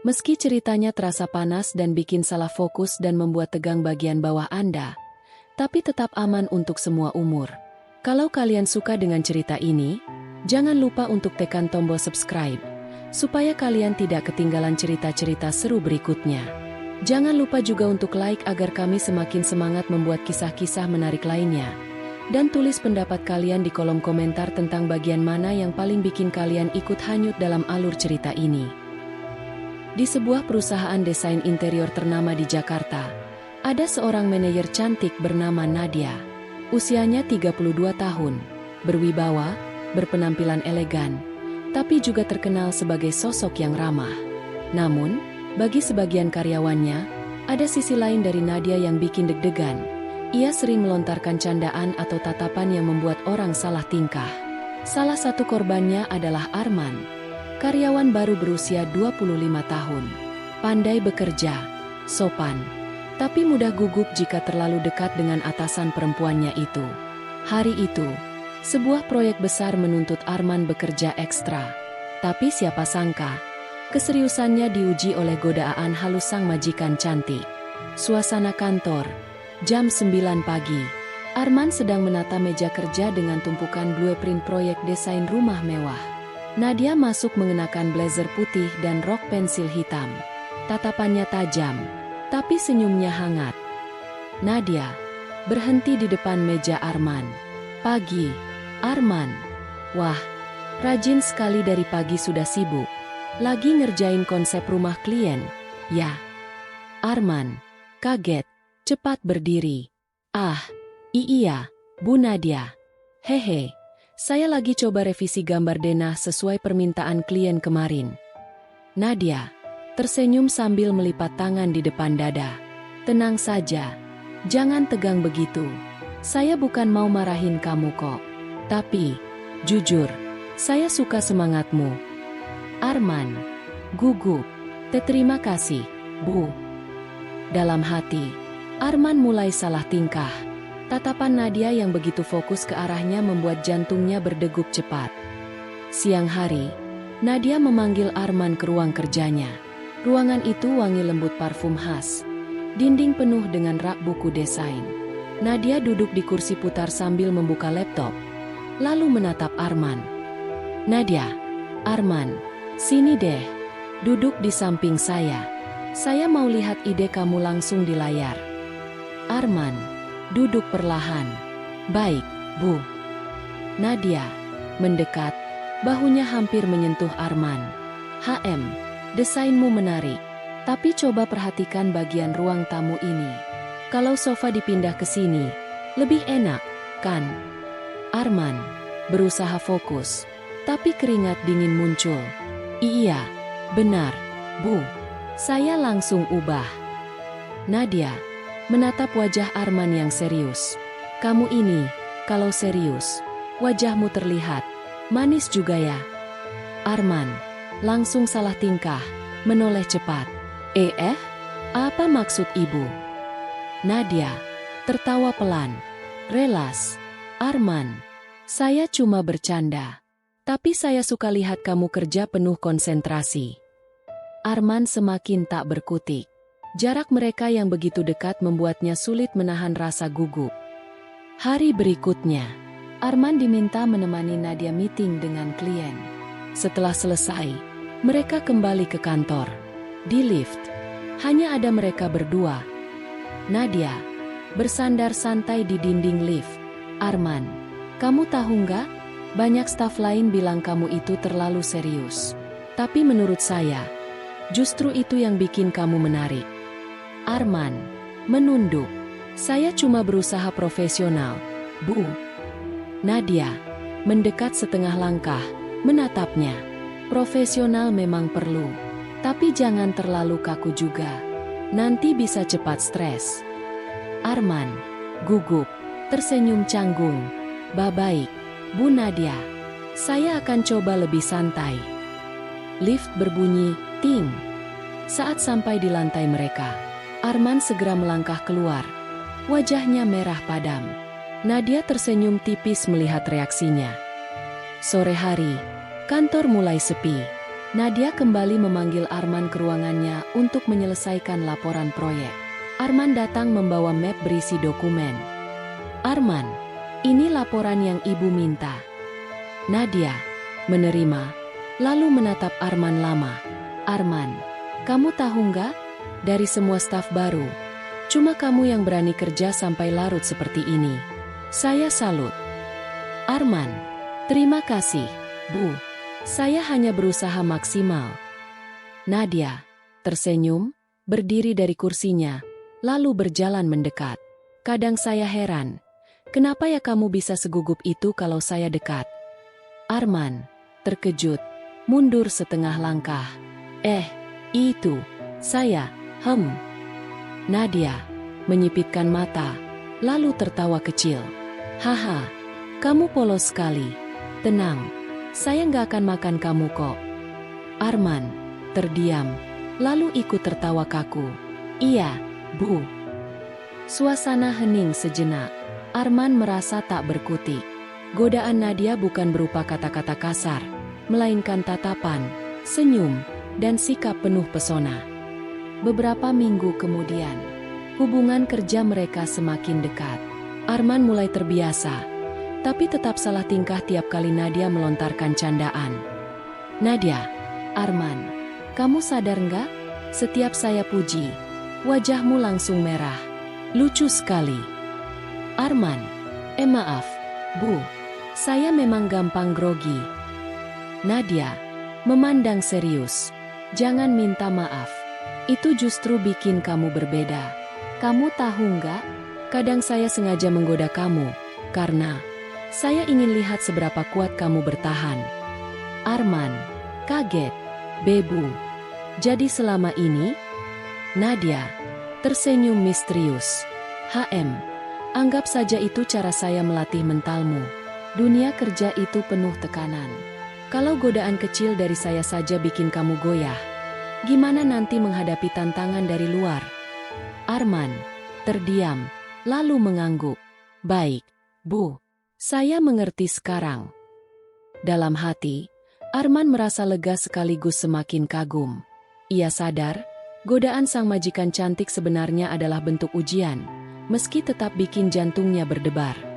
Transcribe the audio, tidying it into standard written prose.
Meski ceritanya terasa panas dan bikin salah fokus dan membuat tegang bagian bawah Anda, tapi tetap aman untuk semua umur. Kalau kalian suka dengan cerita ini, jangan lupa untuk tekan tombol subscribe, supaya kalian tidak ketinggalan cerita-cerita seru berikutnya. Jangan lupa juga untuk like agar kami semakin semangat membuat kisah-kisah menarik lainnya. Dan tulis pendapat kalian di kolom komentar tentang bagian mana yang paling bikin kalian ikut hanyut dalam alur cerita ini. Di sebuah perusahaan desain interior ternama di Jakarta, ada seorang manajer cantik bernama Nadia. Usianya 32 tahun, berwibawa, berpenampilan elegan, tapi juga terkenal sebagai sosok yang ramah. Namun, bagi sebagian karyawannya, ada sisi lain dari Nadia yang bikin deg-degan. Ia sering melontarkan candaan atau tatapan yang membuat orang salah tingkah. Salah satu korbannya adalah Arman, karyawan baru berusia 25 tahun. Pandai bekerja, sopan, tapi mudah gugup jika terlalu dekat dengan atasan perempuannya itu. Hari itu, sebuah proyek besar menuntut Arman bekerja ekstra. Tapi siapa sangka, keseriusannya diuji oleh godaan halus sang majikan cantik. Suasana kantor, jam 9 pagi. Arman sedang menata meja kerja dengan tumpukan blueprint proyek desain rumah mewah. Nadia masuk mengenakan blazer putih dan rok pensil hitam. Tatapannya tajam, tapi senyumnya hangat. Nadia berhenti di depan meja Arman. Pagi, Arman. Wah, rajin sekali dari pagi sudah sibuk. Lagi ngerjain konsep rumah klien, ya. Arman kaget, cepat berdiri. Ah, iya, Bu Nadia. Hehe. Saya lagi coba revisi gambar denah sesuai permintaan klien kemarin. Nadia tersenyum sambil melipat tangan di depan dada. Tenang saja, jangan tegang begitu. Saya bukan mau marahin kamu kok. Tapi, jujur, saya suka semangatmu. Arman gugup. Terima kasih, Bu. Dalam hati, Arman mulai salah tingkah. Tatapan Nadia yang begitu fokus ke arahnya membuat jantungnya berdegup cepat. Siang hari, Nadia memanggil Arman ke ruang kerjanya. Ruangan itu wangi lembut parfum khas. Dinding penuh dengan rak buku desain. Nadia duduk di kursi putar sambil membuka laptop, lalu menatap Arman. Nadia, Arman, sini deh. Duduk di samping saya. Saya mau lihat ide kamu langsung di layar. Arman duduk perlahan. Baik, Bu. Nadia mendekat, bahunya hampir menyentuh Arman. Desainmu menarik. Tapi coba perhatikan bagian ruang tamu ini. Kalau sofa dipindah ke sini, lebih enak, kan? Arman berusaha fokus, tapi keringat dingin muncul. Iya, benar, Bu. Saya langsung ubah. Nadia menatap wajah Arman yang serius. Kamu ini, kalau serius, wajahmu terlihat manis juga ya. Arman langsung salah tingkah, menoleh cepat. Apa maksud ibu? Nadia tertawa pelan. Relas, Arman, saya cuma bercanda. Tapi saya suka lihat kamu kerja penuh konsentrasi. Arman semakin tak berkutik. Jarak mereka yang begitu dekat membuatnya sulit menahan rasa gugup. Hari berikutnya, Arman diminta menemani Nadia meeting dengan klien. Setelah selesai, mereka kembali ke kantor. Di lift, hanya ada mereka berdua. Nadia bersandar santai di dinding lift. Arman, kamu tahu nggak? Banyak staf lain bilang kamu itu terlalu serius. Tapi menurut saya, justru itu yang bikin kamu menarik. Arman menunduk. Saya cuma berusaha profesional, Bu. Nadia mendekat setengah langkah, menatapnya. Profesional memang perlu, tapi jangan terlalu kaku juga. Nanti bisa cepat stres. Arman gugup, tersenyum canggung. Baik, Bu Nadia. Saya akan coba lebih santai. Lift berbunyi, ting. Saat sampai di lantai mereka, Arman segera melangkah keluar. Wajahnya merah padam. Nadia tersenyum tipis melihat reaksinya. Sore hari, kantor mulai sepi. Nadia kembali memanggil Arman ke ruangannya untuk menyelesaikan laporan proyek. Arman datang membawa map berisi dokumen. Arman, ini laporan yang ibu minta. Nadia menerima, lalu menatap Arman lama. Arman, kamu tahu nggak? Dari semua staf baru, cuma kamu yang berani kerja sampai larut seperti ini. Saya salut. Arman, terima kasih, Bu. Saya hanya berusaha maksimal. Nadia tersenyum, berdiri dari kursinya, lalu berjalan mendekat. Kadang saya heran, kenapa ya kamu bisa segugup itu kalau saya dekat? Arman terkejut, mundur setengah langkah. Itu, saya, Nadia menyipitkan mata, lalu tertawa kecil. Haha, kamu polos sekali. Tenang, saya nggak akan makan kamu kok. Arman terdiam, lalu ikut tertawa kaku. Iya, Bu. Suasana hening sejenak. Arman merasa tak berkutik. Godaan Nadia bukan berupa kata-kata kasar, melainkan tatapan, senyum, dan sikap penuh pesona. Beberapa minggu kemudian, hubungan kerja mereka semakin dekat. Arman mulai terbiasa, tapi tetap salah tingkah tiap kali Nadia melontarkan candaan. Nadia, Arman, kamu sadar nggak? Setiap saya puji, wajahmu langsung merah. Lucu sekali. Arman, maaf, Bu. Saya memang gampang grogi. Nadia memandang serius. Jangan minta maaf. Itu justru bikin kamu berbeda. Kamu tahu nggak? Kadang saya sengaja menggoda kamu, karena saya ingin lihat seberapa kuat kamu bertahan. Arman kaget. Bebu. Jadi selama ini? Nadia tersenyum misterius. Anggap saja itu cara saya melatih mentalmu. Dunia kerja itu penuh tekanan. Kalau godaan kecil dari saya saja bikin kamu goyah, gimana nanti menghadapi tantangan dari luar? Arman terdiam, lalu mengangguk. Baik, Bu. Saya mengerti sekarang. Dalam hati, Arman merasa lega sekaligus semakin kagum. Ia sadar, godaan sang majikan cantik sebenarnya adalah bentuk ujian, meski tetap bikin jantungnya berdebar.